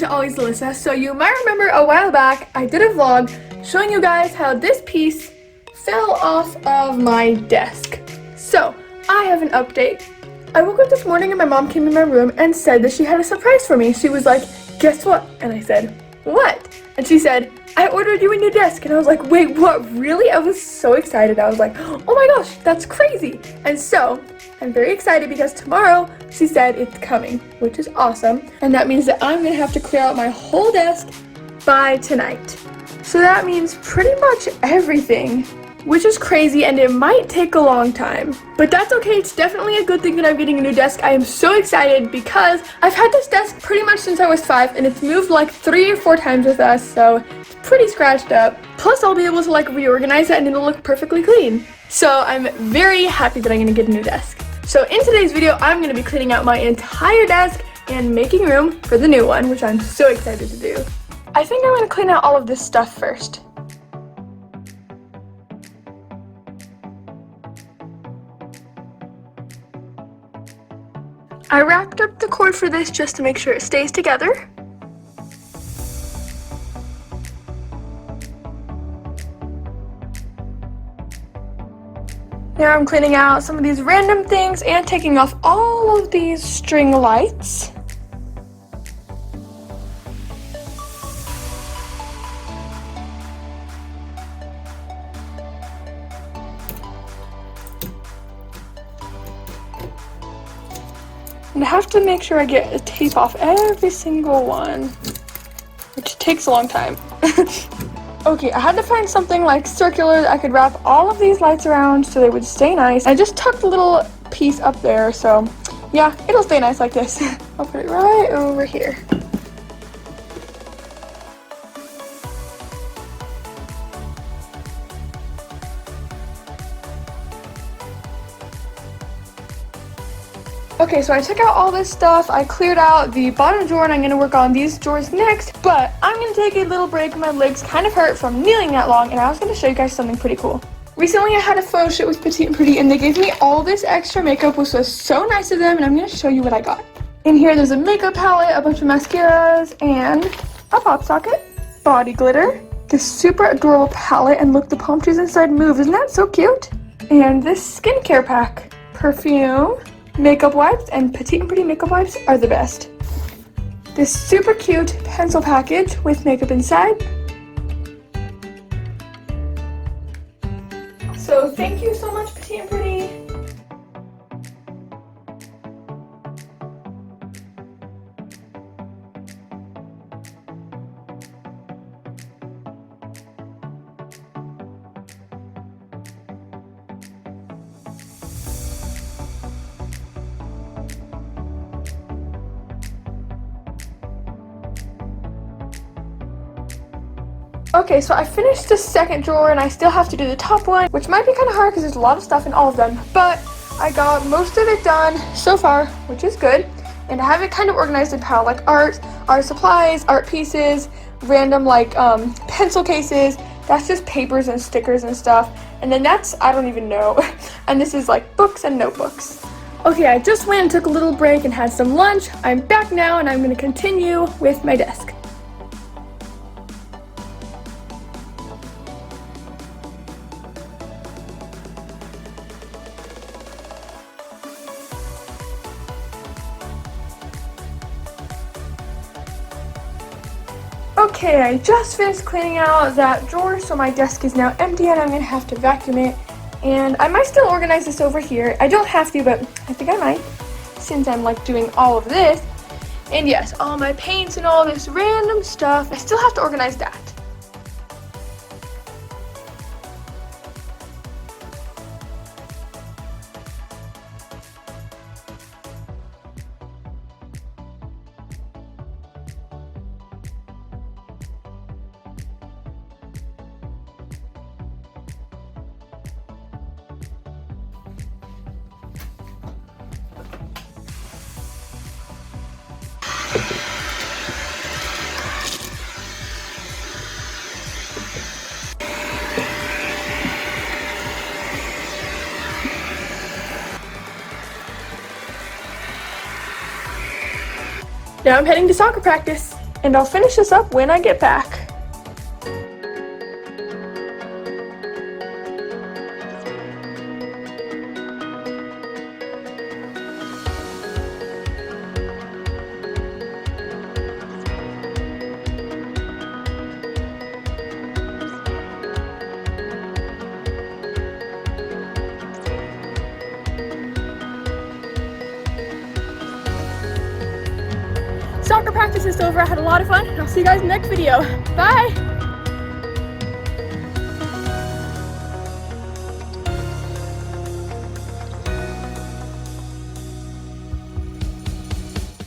to Always Alyssa. So you might remember a while back I did a vlog showing you guys how this piece fell off of my desk. So I have an update. I woke up this morning and my mom came in my room and said that she had a surprise for me. She was like, guess what? And I said, what? And she said, I ordered you a new desk. And I was like, wait, what, really? I was so excited. I was like, oh my gosh, that's crazy. And so I'm very excited because tomorrow she said it's coming, which is awesome. And that means that I'm gonna have to clear out my whole desk by tonight. So that means pretty much everything, which is crazy, and it might take a long time. But that's okay, it's definitely a good thing that I'm getting a new desk. I am so excited because I've had this desk pretty much since I was 5, and it's moved like 3 or 4 times with us, so it's pretty scratched up. Plus I'll be able to like reorganize it and it'll look perfectly clean. So I'm very happy that I'm gonna get a new desk. So in today's video, I'm gonna be cleaning out my entire desk and making room for the new one, which I'm so excited to do. I think I'm gonna clean out all of this stuff first. I wrapped up the cord for this just to make sure it stays together. Now I'm cleaning out some of these random things and taking off all of these string lights. And I have to make sure I get a tape off every single one, which takes a long time. Okay, I had to find something like circular that I could wrap all of these lights around so they would stay nice. I just tucked a little piece up there, so yeah, it'll stay nice like this. I'll put it right over here. Okay, so I took out all this stuff, I cleared out the bottom drawer, and I'm going to work on these drawers next, but I'm going to take a little break. My legs kind of hurt from kneeling that long, and I was going to show you guys something pretty cool. Recently I had a photo shoot with Petite and Pretty, and they gave me all this extra makeup, which was so nice of them, and I'm going to show you what I got. In here there's a makeup palette, a bunch of mascaras, and a pop socket, body glitter, this super adorable palette, and look, the palm trees inside move. Isn't that so cute? And this skincare pack, perfume, makeup wipes, and Petite and Pretty makeup wipes are the best. This super cute pencil package with makeup inside. So thank you so much, Petite and Pretty. Okay, so I finished the second drawer and I still have to do the top one, which might be kind of hard because there's a lot of stuff in all of them, but I got most of it done so far, which is good. And I have it kind of organized in pile, like art supplies, art pieces, random like pencil cases. That's just papers and stickers and stuff. And then that's, I don't even know. And this is like books and notebooks. Okay, I just went and took a little break and had some lunch. I'm back now and I'm going to continue with my desk. Okay, I just finished cleaning out that drawer, so my desk is now empty and I'm going to have to vacuum it. And I might still organize this over here. I don't have to, but I think I might, since I'm like doing all of this. And yes, all my paints and all this random stuff, I still have to organize that. Now I'm heading to soccer practice. and I'll finish this up when I get back. Soccer practice is over. I had a lot of fun. I'll see you guys in the next video. Bye!